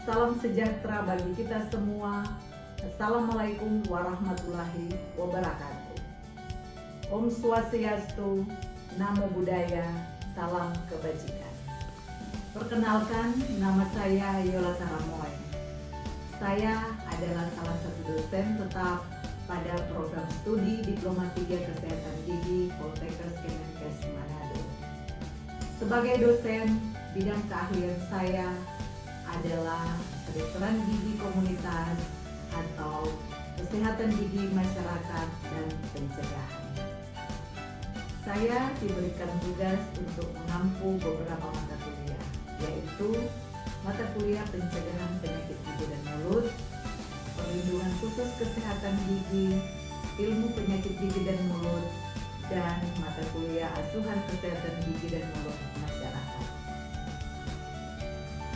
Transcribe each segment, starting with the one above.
Salam sejahtera bagi kita semua. Assalamualaikum warahmatullahi wabarakatuh. Om Swastiastu, Namo Buddhaya, salam kebajikan. Perkenalkan, nama saya Yola Taramoy. Saya adalah salah satu dosen tetap pada program studi Diploma 3 Kesehatan Gigi Poltekkes Kemenkes Manado. Sebagai dosen, bidang keahlian saya adalah kedokteran gigi komunitas atau kesehatan gigi masyarakat dan pencegahan. Saya diberikan tugas untuk mengampu beberapa mata kuliah, yaitu mata kuliah pencegahan penyakit gigi dan mulut, perlindungan khusus kesehatan gigi, ilmu penyakit gigi dan mulut, dan mata kuliah asuhan kesehatan gigi dan mulut masyarakat.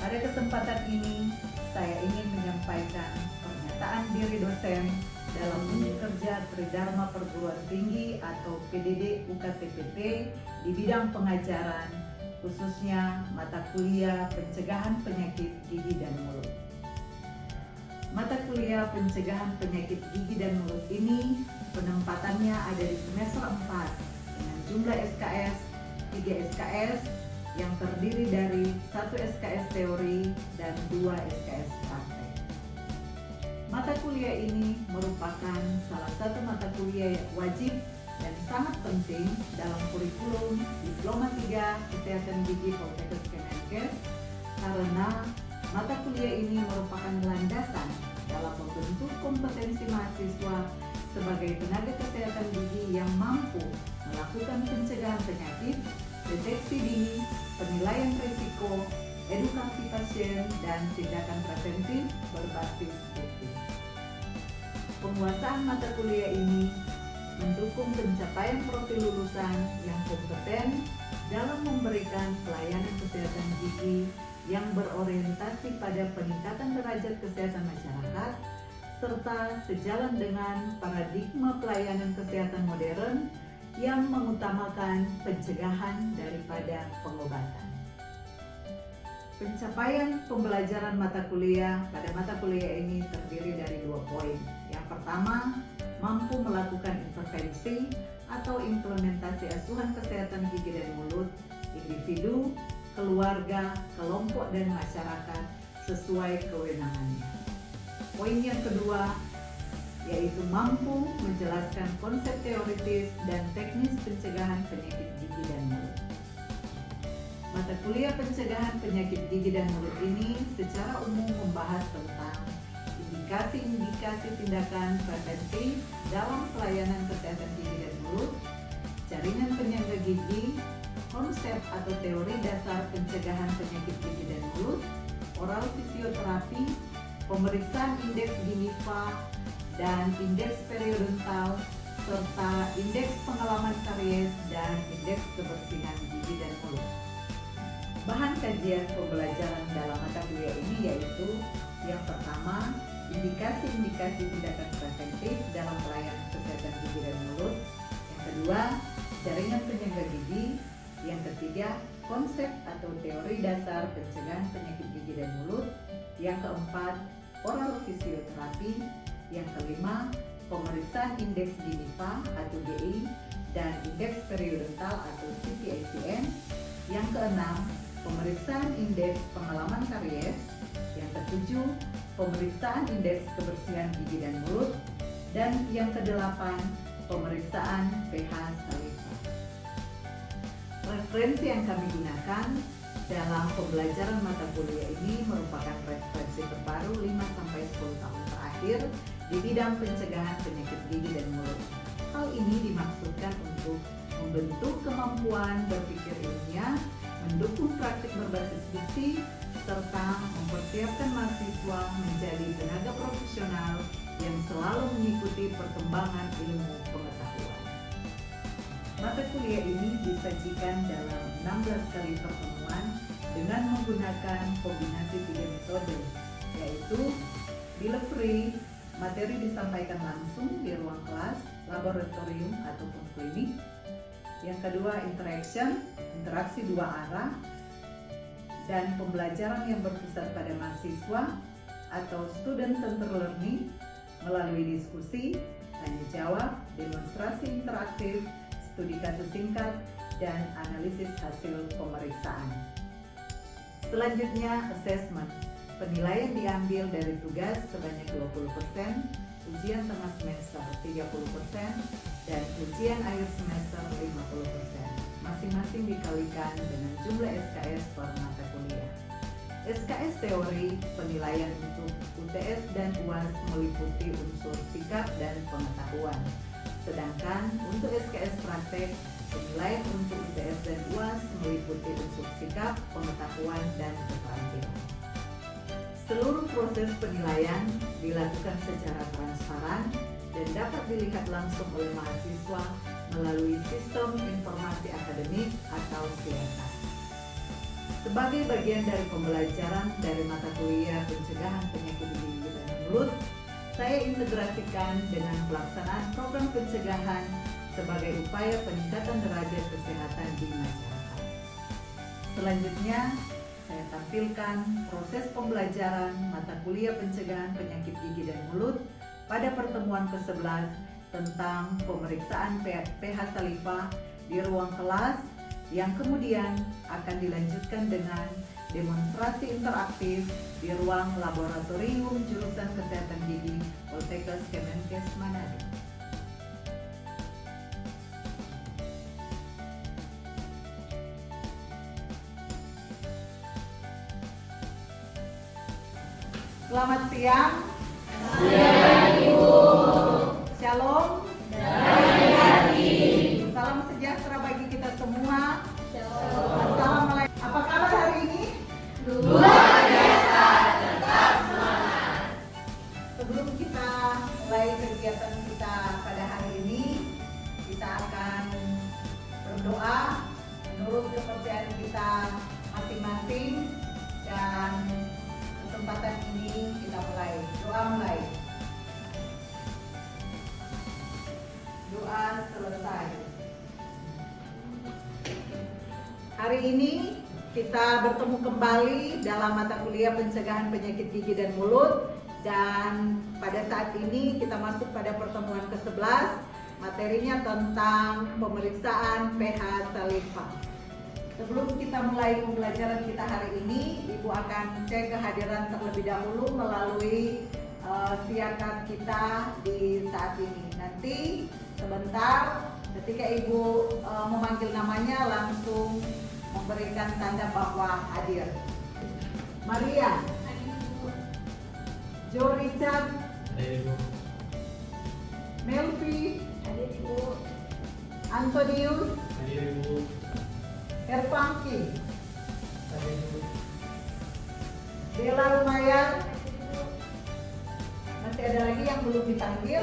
Pada kesempatan ini, saya ingin menyampaikan pernyataan diri dosen dalam unit kerja Tridharma Perguruan Tinggi atau PDD UKTPT di bidang pengajaran, khususnya mata kuliah pencegahan penyakit gigi dan mulut. Mata kuliah pencegahan penyakit gigi dan mulut ini penempatannya ada di semester 4 dengan jumlah SKS 3 SKS yang terdiri dari 1 SKS teori dan 2 SKS praktek. Mata kuliah ini merupakan salah satu mata kuliah yang wajib dan sangat penting dalam kurikulum Diploma 3 Kesehatan Gigi Poltekkes Kemenkes karena mata kuliah ini merupakan landasan dalam membentuk kompetensi mahasiswa sebagai tenaga kesehatan gigi yang mampu melakukan pencegahan penyakit, deteksi dini, penilaian risiko, edukasi pasien, dan tindakan preventif berbasis bukti. Penguasaan mata kuliah ini mendukung pencapaian profil lulusan yang kompeten dalam memberikan pelayanan kesehatan gigi yang berorientasi pada peningkatan derajat kesehatan masyarakat serta sejalan dengan paradigma pelayanan kesehatan modern yang mengutamakan pencegahan daripada pengobatan. Pencapaian pembelajaran mata kuliah pada mata kuliah ini terdiri dari 2 poin. Yang pertama, mampu melakukan intervensi atau implementasi asuhan kesehatan gigi dan mulut individu, keluarga, kelompok, dan masyarakat sesuai kewenangannya. Poin yang kedua, yaitu mampu menjelaskan konsep teoritis dan teknis pencegahan penyakit gigi dan mulut. Mata kuliah pencegahan penyakit gigi dan mulut ini secara umum membahas tentang indikasi-indikasi tindakan preventif dalam pelayanan kesehatan gigi dan mulut, jaringan penyangga gigi, konsep atau teori dasar pencegahan penyakit gigi dan mulut, oral fisioterapi, pemeriksaan indeks Giniva dan indeks periodontal, serta indeks pengalaman karies dan indeks kebersihan gigi dan mulut. Bahan kajian pembelajaran dalam mata kuliah ini yaitu yang pertama, indikasi-indikasi tindakan preventif dalam pelayanan kesehatan gigi dan mulut. Yang kedua, jaringan penyangga gigi. Yang ketiga, konsep atau teori dasar pencegahan penyakit gigi dan mulut. Yang keempat, oral fisioterapi. Yang kelima, pemeriksaan indeks Giniva atau GI dan indeks periodontal atau CT/ICN. Yang keenam, pemeriksaan indeks pengalaman karies. Yang ketujuh, pemeriksaan indeks kebersihan gigi dan mulut. Dan yang kedelapan, pemeriksaan pH saliva. Referensi yang kami gunakan dalam pembelajaran mata kuliah ini merupakan referensi terbaru 5-10 tahun terakhir di bidang pencegahan penyakit gigi dan mulut. Hal ini dimaksudkan untuk membentuk kemampuan berpikir ilmiah, mendukung praktik berbasis bukti, serta mempersiapkan mahasiswa menjadi tenaga profesional yang selalu mengikuti perkembangan ilmu pengetahuan. Mata kuliah ini disajikan dalam 16 kali pertemuan dengan menggunakan kombinasi 3 metode, yaitu delivery, materi disampaikan langsung di ruang kelas, laboratorium ataupun klinik. Yang kedua, interaksi 2 arah, dan pembelajaran yang berpusat pada mahasiswa atau student centered learning melalui diskusi, tanya jawab, demonstrasi interaktif, studi kasus singkat, dan analisis hasil pemeriksaan. Selanjutnya, assessment. Penilaian diambil dari tugas sebanyak 20%, ujian tengah semester 30%, dan ujian akhir semester 50%. Masing-masing dikalikan dengan jumlah SKS per mata kuliah. SKS teori, penilaian untuk UTS dan UAS meliputi unsur sikap dan pengetahuan. Sedangkan untuk SKS praktek, penilaian untuk UTS dan UAS meliputi unsur sikap, pengetahuan, dan keterampilan. Seluruh proses penilaian dilakukan secara transparan dan dapat dilihat langsung oleh mahasiswa melalui sistem informasi akademik atau SIAKA. Sebagai bagian dari pembelajaran dari mata kuliah pencegahan penyakit gigi dan mulut, saya integrasikan dengan pelaksanaan program pencegahan sebagai upaya peningkatan derajat kesehatan di masyarakat. Selanjutnya, saya tampilkan proses pembelajaran mata kuliah pencegahan penyakit gigi dan mulut pada pertemuan ke-11 tentang pemeriksaan pH saliva di ruang kelas yang kemudian akan dilanjutkan dengan demonstrasi interaktif di ruang laboratorium jurusan kesehatan gigi Poltekkes Kemenkes Manado. Selamat siang. Siang, Ibu. Shalom. Shalom. Salam sejahtera bagi kita semua. Shalom. Assalamualaikum. Apa kabar hari ini? Luar biasa, tetap semangat. Sebelum kita mulai kegiatan kita pada hari ini, kita akan berdoa menurut kepercayaan kita masing-masing, dan kesempatan ini kita mulai. Doa mulai. Doa selesai. Hari ini kita bertemu kembali dalam mata kuliah pencegahan penyakit gigi dan mulut, dan pada saat ini kita masuk pada pertemuan ke-11. Materinya tentang pemeriksaan pH saliva. Sebelum kita mulai pembelajaran kita hari ini, Ibu akan cek kehadiran terlebih dahulu melalui SIAKA kita di saat ini. Nanti sebentar ketika Ibu memanggil namanya, langsung memberikan tanda bahwa hadir. Maria, Joe Richard, Melvi, Antonius, Herpangki, Bella Lumayan. Masih ada lagi yang belum dipanggil?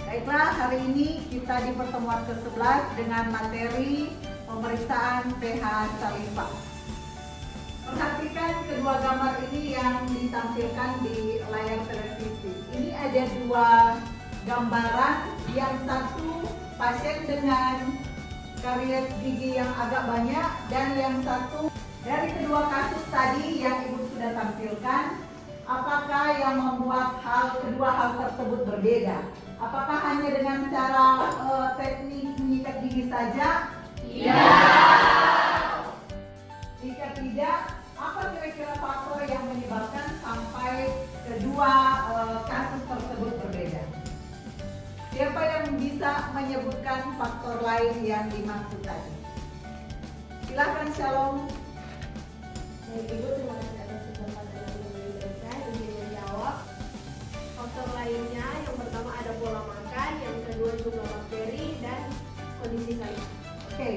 Baiklah, hari ini kita di pertemuan ke-11 dengan materi pemeriksaan pH saliva. Perhatikan kedua gambar ini yang ditampilkan di layar televisi. Ini ada dua gambaran, yang satu pasien dengan karies gigi yang agak banyak, dan yang satu dari kedua kasus tadi yang Ibu sudah tampilkan. Apakah yang membuat kedua hal tersebut berbeda? Apakah hanya dengan cara teknik menyikat gigi saja? Iya. Jika tidak, apa kira-kira faktor yang menyebabkan sampai kedua kasus tersebut berbeda? Siapa yang bisa menyebutkan faktor lain yang dimaksud tadi? Silakan, Shalom. Baik, Ibu, terima kasih atas kesempatan yang diberikan. Ingin menjawab. Faktor lainnya, yang pertama ada pola makan, yang kedua jumlah bakteri, dan kondisi saliva. Oke,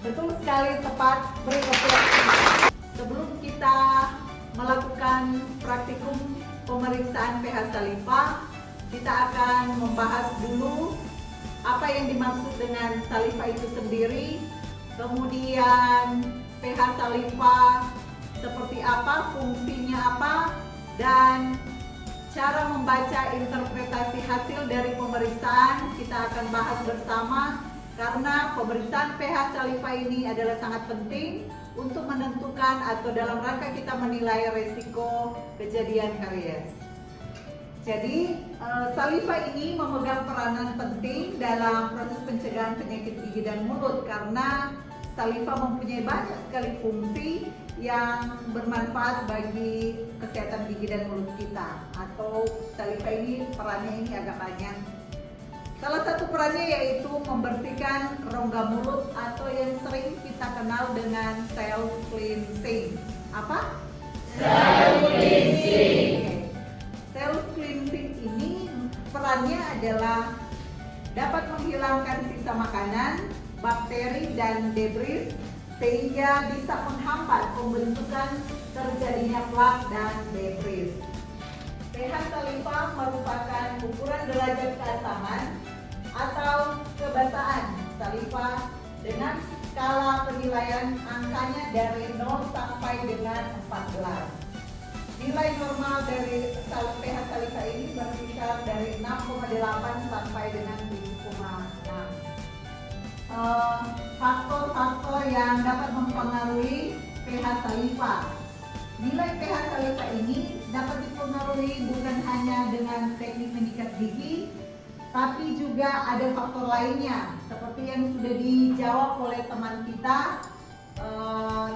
betul sekali, tepat. Beri aplaus. Sebelum kita melakukan praktikum pemeriksaan pH saliva, kita akan membahas dulu apa yang dimaksud dengan saliva itu sendiri, kemudian pH saliva seperti apa, fungsinya apa, dan cara membaca interpretasi hasil dari pemeriksaan kita akan bahas bersama. karena pemeriksaan pH saliva ini adalah sangat penting untuk menentukan atau dalam rangka kita menilai resiko kejadian karies. Jadi saliva ini memegang peranan penting dalam proses pencegahan penyakit gigi dan mulut karena saliva mempunyai banyak sekali fungsi yang bermanfaat bagi kesehatan gigi dan mulut kita. Atau saliva ini perannya ini agak banyak. Salah satu perannya yaitu membersihkan rongga mulut atau yang sering kita kenal dengan self cleansing. Apa? Self cleansing. Self cleansing ini perannya adalah dapat menghilangkan sisa makanan, bakteri dan debris sehingga bisa menghambat pembentukan terjadinya plak dan debris. pH saliva merupakan ukuran derajat keasaman atau kebasahan saliva dengan skala penilaian angkanya dari 0 sampai dengan 14. Nilai normal dari pH saliva ini berkisar dari 6,8 sampai dengan 7,6. Faktor-faktor yang dapat mempengaruhi pH saliva. Nilai pH saliva ini dapat dipengaruhi bukan hanya dengan teknik menyikat gigi, tapi juga ada faktor lainnya seperti yang sudah dijawab oleh teman kita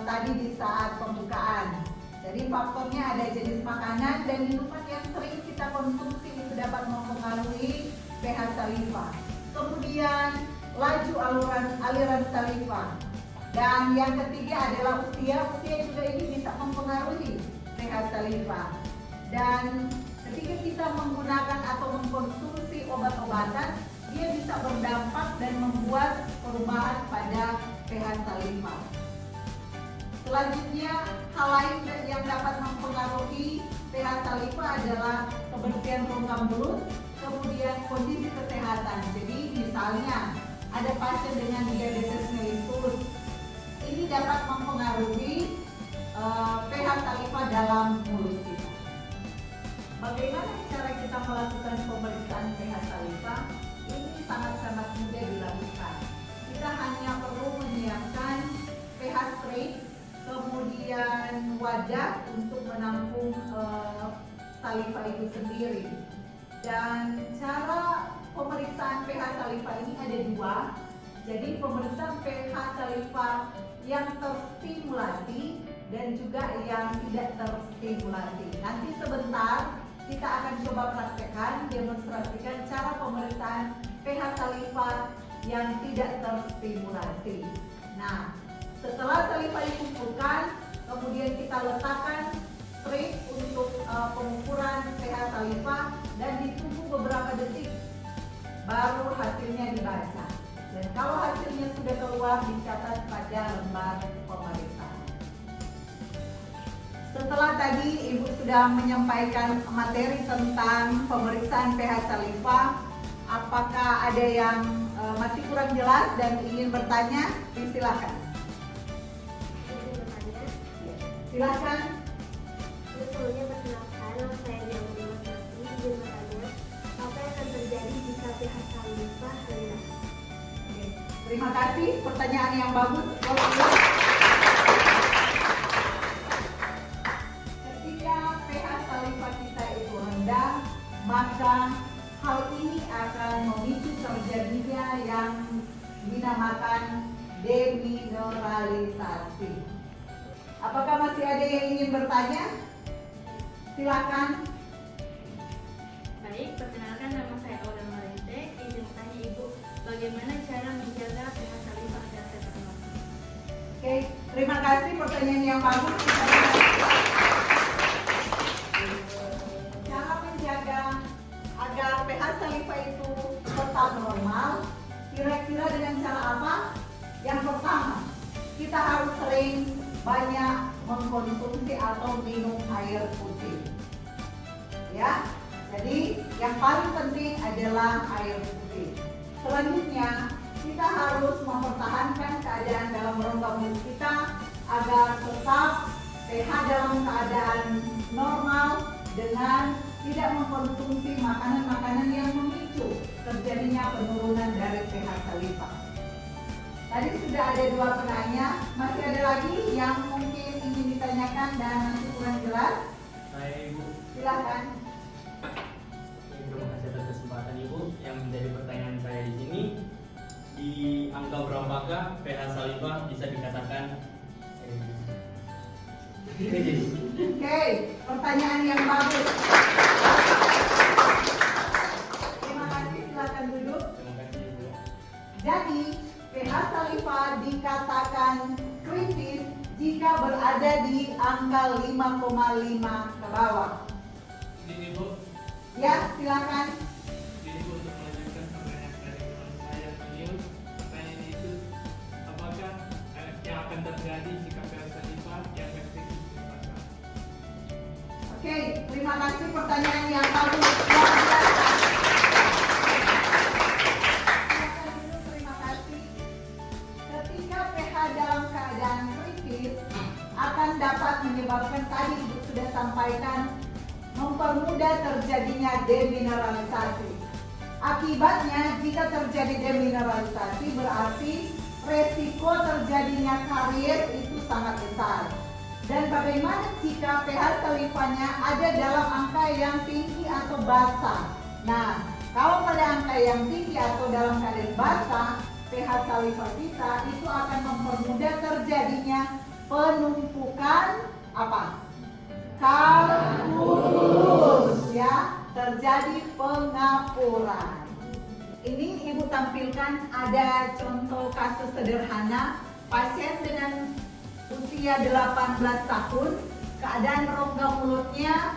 tadi di saat pembukaan. Jadi faktornya ada jenis makanan dan minuman yang sering kita konsumsi itu dapat mempengaruhi pH saliva. Kemudian laju aliran saliva. Dan yang ketiga adalah usia juga ini bisa mempengaruhi pH saliva. Dan ketika kita menggunakan atau mengkonsumsi obat-obatan, dia bisa berdampak dan membuat perubahan pada pH saliva. Selanjutnya, hal lain yang dapat mempengaruhi pH saliva adalah kebersihan rongga mulut, kemudian kondisi kesehatan. Jadi misalnya ada pasien dengan diabetes mellitus, ini dapat mempengaruhi pH saliva dalam mulut kita. Bagaimana cara kita melakukan pemeriksaan pH saliva? Ini sangat-sangat mudah dilakukan. Kita hanya perlu menyiapkan pH strip, kemudian wadah untuk menampung saliva itu sendiri. Dan cara pemeriksaan pH saliva ini ada dua. Jadi pemeriksaan pH saliva yang terstimulasi dan juga yang tidak terstimulasi. Nanti sebentar kita akan coba praktekkan, demonstrasikan cara pemeriksaan pH saliva yang tidak terstimulasi. Nah, setelah saliva dikumpulkan, kemudian kita letakkan strip untuk pengukuran pH saliva dan ditunggu beberapa detik, baru hasilnya dibaca. Dan kalau hasilnya sudah keluar, dicatat pada lembar pemeriksaan. Setelah tadi Ibu sudah menyampaikan materi tentang pemeriksaan pH saliva, apakah ada yang masih kurang jelas dan ingin bertanya? Silakan. Silakan. Sebelumnya perkenalkan, nama saya Dian Demonstrasi. Izin bertanya, apa yang akan terjadi jika pH saliva rendah? Terima kasih, pertanyaan yang bagus. Ketika pH saliva kita itu rendah, maka hal ini akan memicu terjadinya yang dinamakan demineralisasi. Apakah masih ada yang ingin bertanya? Silakan. Baik, perkenalkan nama saya Aura Marente. Izin tanya Ibu, bagaimana cara menjaga pH saliva agar tetap normal? Oke, terima kasih pertanyaan yang bagus. Cara menjaga agar pH saliva itu tetap normal, kira-kira dengan cara apa? Yang pertama, kita harus sering banyak mengkonsumsi atau minum air putih. Ya, jadi yang paling penting adalah air putih. Selanjutnya, kita harus mempertahankan keadaan dalam rongga mulut kita agar tetap pH dalam keadaan normal dengan tidak mengkonsumsi makanan-makanan yang memicu terjadinya penurunan dari pH saliva. Tadi sudah ada 2 penanya, masih ada lagi yang mungkin ingin ditanyakan dan masih kurang jelas? Saya Ibu. Silahkan. Terima kasih atas kesempatan Ibu. Yang menjadi pertanyaan saya di sini, di angka berapakah pH saliva bisa dikatakan kritis? Oke, pertanyaan yang bagus. Terima kasih, silakan duduk. Terima kasih Ibu. Jadi, pH saliva dikatakan kritis jika berada di angka 5,5 ke bawah. Ini Bu, Ya, silakan. ini Bu untuk melanjutkan pertanyaan dari teman saya Yul. Pertanyaan itu, apakah yang akan terjadi jika pH saliva yang kritis dipasang? Oke, terima kasih pertanyaan yang bagus. Luar biasa. Silakan duduk, terima kasih. Ketika pH dalam keadaan kritis akan dapat menyebabkan, tadi Ibu sudah sampaikan, mempermudah terjadinya demineralisasi. Akibatnya, jika terjadi demineralisasi berarti resiko terjadinya karies itu sangat besar. Dan bagaimana jika pH salivanya ada dalam angka yang tinggi atau basah? Nah, kalau pada angka yang tinggi atau dalam keadaan basah, pH saliva kita itu akan mempermudah terjadinya penumpukan apa? Kalkulus, ya, terjadi pengapuran. Ini Ibu tampilkan ada contoh kasus sederhana pasien dengan usia 18 tahun, keadaan rongga mulutnya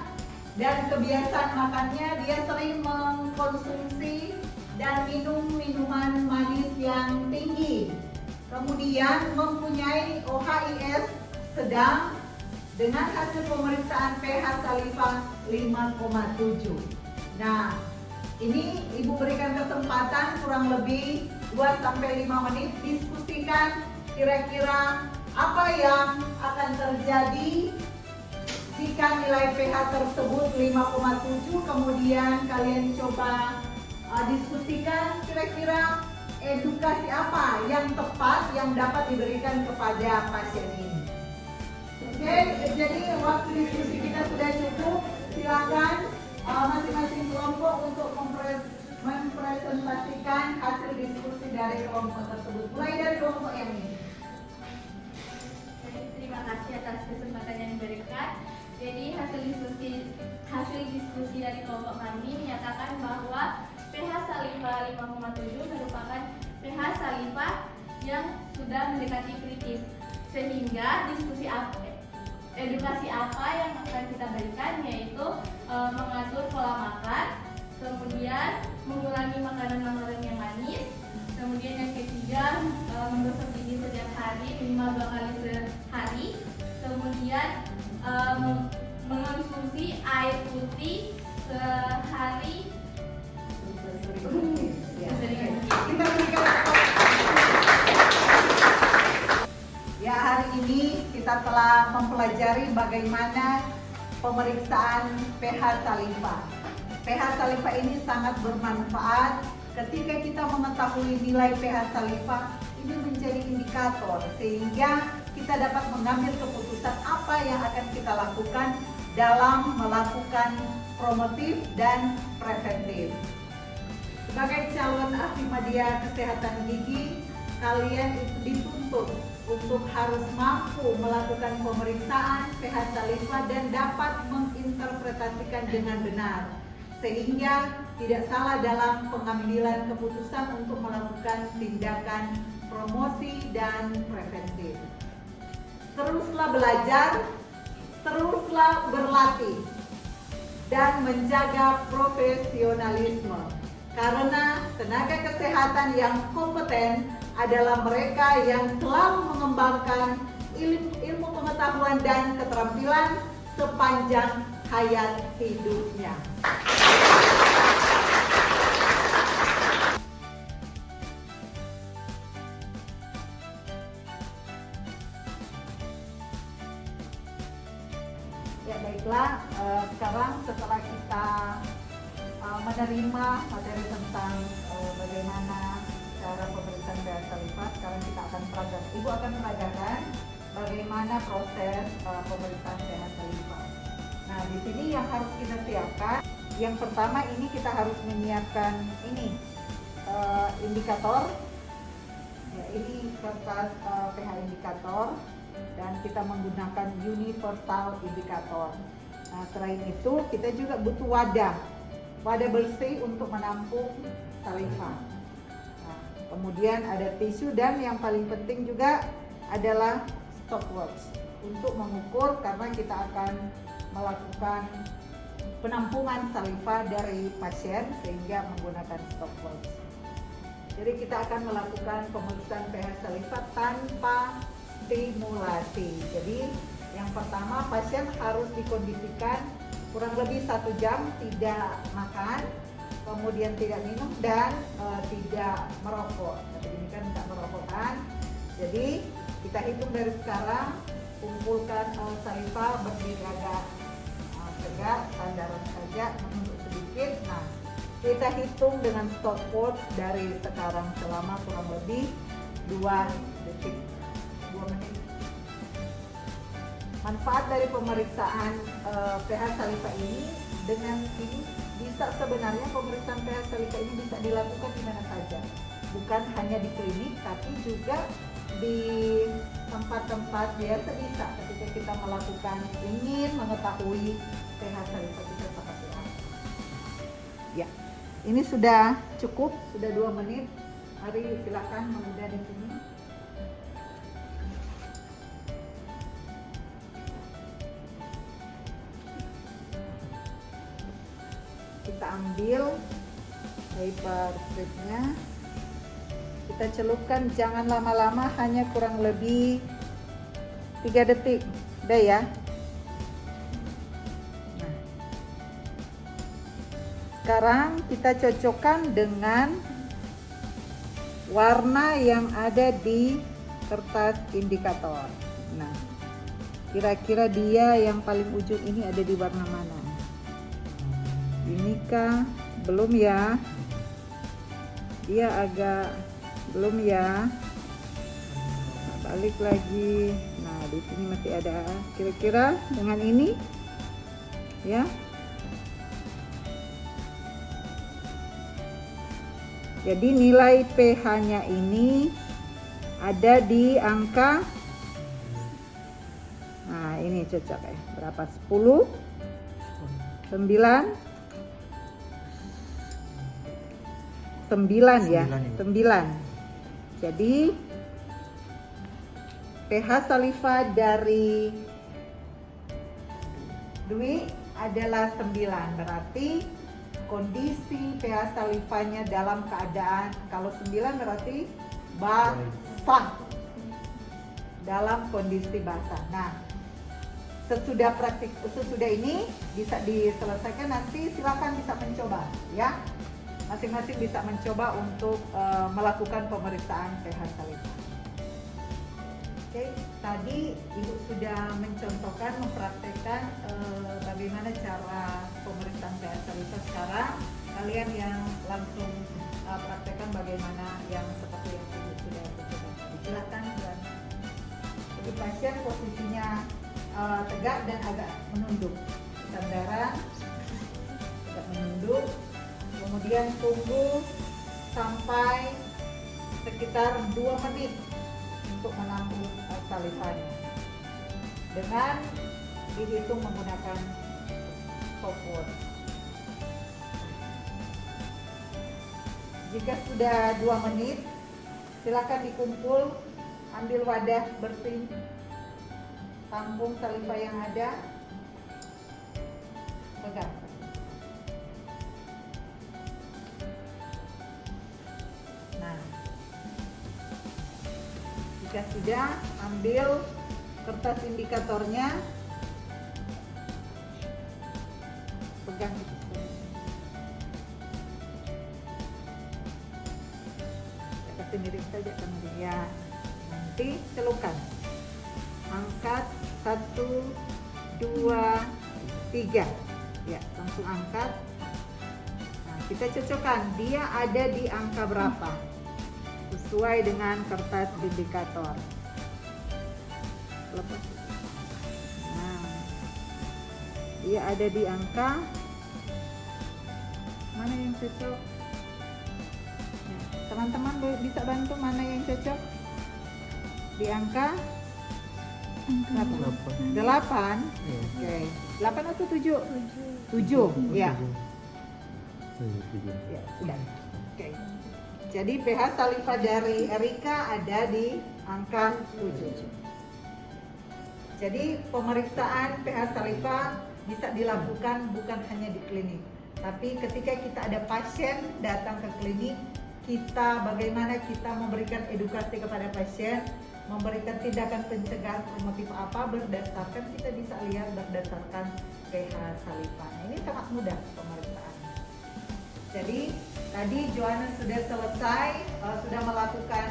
dan kebiasaan makannya dia sering mengkonsumsi dan minum minuman manis yang tinggi. Kemudian mempunyai OHIS sedang dengan hasil pemeriksaan pH saliva 5,7. Nah, ini Ibu berikan kesempatan kurang lebih 2-5 menit diskusikan kira-kira apa yang akan terjadi jika nilai pH tersebut 5,7. Kemudian kalian coba diskusikan kira-kira edukasi apa yang tepat yang dapat diberikan kepada pasien ini. Oke, jadi waktu diskusi kita sudah cukup. Silakan masing-masing kelompok untuk mempresentasikan hasil diskusi dari kelompok tersebut. Mulai dari kelompok yang ini. Terima kasih atas kesempatan yang diberikan. Jadi hasil diskusi dari kelompok kami menyatakan bahwa pH saliva 5,7 merupakan pH saliva yang sudah mendekati kritis. Sehingga edukasi apa yang akan kita berikan yaitu mengatur pola makan, kemudian mengurangi makanan-makanan yang manis, kemudian yang ketiga menggosok gigi setiap hari minimal 2 kali sehari, kemudian mengonsumsi air putih sehari sesering mungkin. Kita berikan. Ya, hari ini kita telah mempelajari bagaimana pemeriksaan pH saliva. pH saliva ini sangat bermanfaat ketika kita mengetahui nilai pH saliva. Ini menjadi indikator sehingga kita dapat mengambil keputusan apa yang akan kita lakukan dalam melakukan promotif dan preventif. Sebagai calon ahli media kesehatan gigi, kalian itu dituntut untuk harus mampu melakukan pemeriksaan pH saliva dan dapat menginterpretasikan dengan benar, sehingga tidak salah dalam pengambilan keputusan untuk melakukan tindakan promosi dan preventif. Teruslah belajar, teruslah berlatih, dan menjaga profesionalisme. Karena tenaga kesehatan yang kompeten adalah mereka yang selalu mengembangkan ilmu pengetahuan dan keterampilan sepanjang hayat hidupnya. Ya baiklah, sekarang setelah kita menerima materi tentang bagaimana cara pemeriksaan pH salivah. Sekarang kita akan peragakan. Ibu akan peragakan bagaimana proses pemeriksaan pH salivah. Nah, di sini yang harus kita siapkan, yang pertama ini kita harus menyiapkan ini indikator. Ya, ini kertas pH indikator dan kita menggunakan universal indikator. Nah, selain itu kita juga butuh wadah bersih untuk menampung salivah. Nah, kemudian ada tisu dan yang paling penting juga adalah stopwatch untuk mengukur karena kita akan melakukan penampungan salivah dari pasien sehingga menggunakan stopwatch. Jadi kita akan melakukan pemeriksaan pH salivah tanpa stimulasi. Jadi yang pertama pasien harus dikondisikan kurang lebih 1 jam tidak makan, kemudian tidak minum dan tidak merokok. Tapi ini kan tidak merokok kan. Jadi kita hitung dari sekarang, kumpulkan salivah berdiri agak tegak, sandaran saja, menunduk sedikit. Nah, kita hitung dengan stopwatch dari sekarang selama kurang lebih 2 menit. Manfaat dari pemeriksaan pH salivah ini, dengan ini bisa sebenarnya pemeriksaan pH salivah ini bisa dilakukan di mana saja, bukan hanya di klinik tapi juga di tempat-tempat biasa bisa ketika kita melakukan ingin mengetahui pH salivah kita seperti apa. Ya, ini sudah cukup, sudah 2 menit. Mari silakan menunda di sini. Kita ambil paper stripnya, kita celupkan, jangan lama-lama, hanya kurang lebih 3 detik, udah ya. Nah, sekarang kita cocokkan dengan warna yang ada di kertas indikator. Nah, kira-kira dia yang paling ujung ini ada di warna mana? Ini kah? Belum ya? Dia agak belum ya. Nah, balik lagi. Nah, di sini masih ada. Kira-kira dengan ini ya. Jadi nilai pH-nya ini ada di angka, nah ini cocok ya. Berapa? 10, 9 ya, 9. Jadi pH salivah dari Dwi adalah 9, berarti kondisi pH salivanya dalam keadaan, kalau 9 berarti basah, dalam kondisi basah. Nah, sesudah ini bisa diselesaikan, nanti silakan bisa mencoba ya. Masing-masing bisa mencoba untuk melakukan pemeriksaan pH salivah. Oke, tadi Ibu sudah mencontohkan, mempraktekkan bagaimana cara pemeriksaan pH salivah. Sekarang kalian yang langsung praktekkan bagaimana yang seperti yang Ibu sudah mencoba. Silakan. Jadi pasien posisinya tegak dan agak menunduk, sandaran agak menunduk. Kemudian tunggu sampai sekitar 2 menit untuk menampung salivanya dengan dihitung menggunakan stopwatch. Jika sudah 2 menit, silakan dikumpul, ambil wadah bersih, tampung salivah yang ada, pegang. Jika sudah, ambil kertas indikatornya, pegang di situ. Kasih miring saja kemudian. Nanti celupkan. Angkat 1, 2, 3. Ya, langsung angkat. Nah, kita cocokkan dia ada di angka berapa. sesuai dengan kertas indikator. Lepas. Nah, dia ada di angka mana yang cocok? Ya, teman-teman bisa bantu mana yang cocok? Di angka 8. 8. Oke. 8 atau 7? 7. Ya. Ya, sudah. Oke. Jadi pH saliva dari Erika ada di angka 7. Jadi pemeriksaan pH saliva bisa dilakukan bukan hanya di klinik, tapi ketika kita ada pasien datang ke klinik, bagaimana kita memberikan edukasi kepada pasien, memberikan tindakan pencegahan promotif apa berdasarkan kita bisa lihat berdasarkan pH saliva. Nah, ini sangat mudah pemeriksaan. Jadi tadi Joanna sudah selesai, sudah melakukan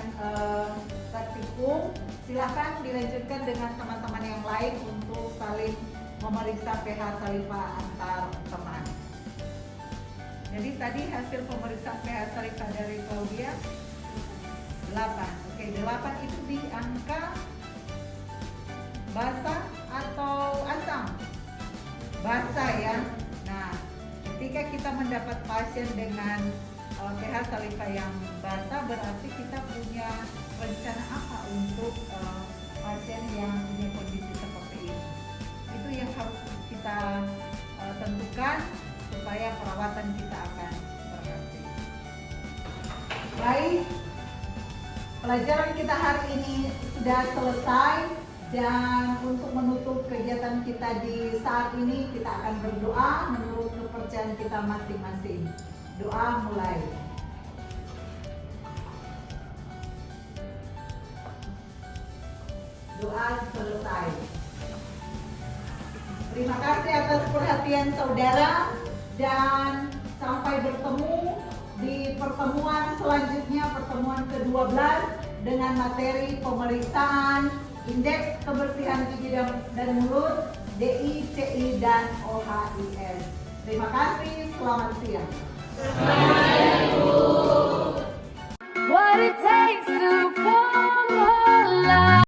praktikum. Silahkan dilanjutkan dengan teman-teman yang lain untuk saling memeriksa pH saliva antar teman. Jadi tadi hasil pemeriksaan pH saliva dari Claudia 8. Oke, 8 itu di angka basah atau asam? Basah ya. Nah, ketika kita mendapat pasien dengan pH saliva yang basah, berarti kita punya rencana apa untuk pasien yang punya kondisi seperti ini. Itu yang harus kita tentukan supaya perawatan kita akan berhasil. Baik, pelajaran kita hari ini sudah selesai, dan untuk menutup kegiatan kita di saat ini kita akan berdoa menurut kepercayaan kita masing-masing. Doa mulai. Doa selesai. Terima kasih atas perhatian saudara, dan sampai bertemu di pertemuan selanjutnya, pertemuan ke-12 dengan materi pemeriksaan indeks kebersihan gigi dan mulut, DI, CI, dan OHIS. Terima kasih, selamat siang. What it takes.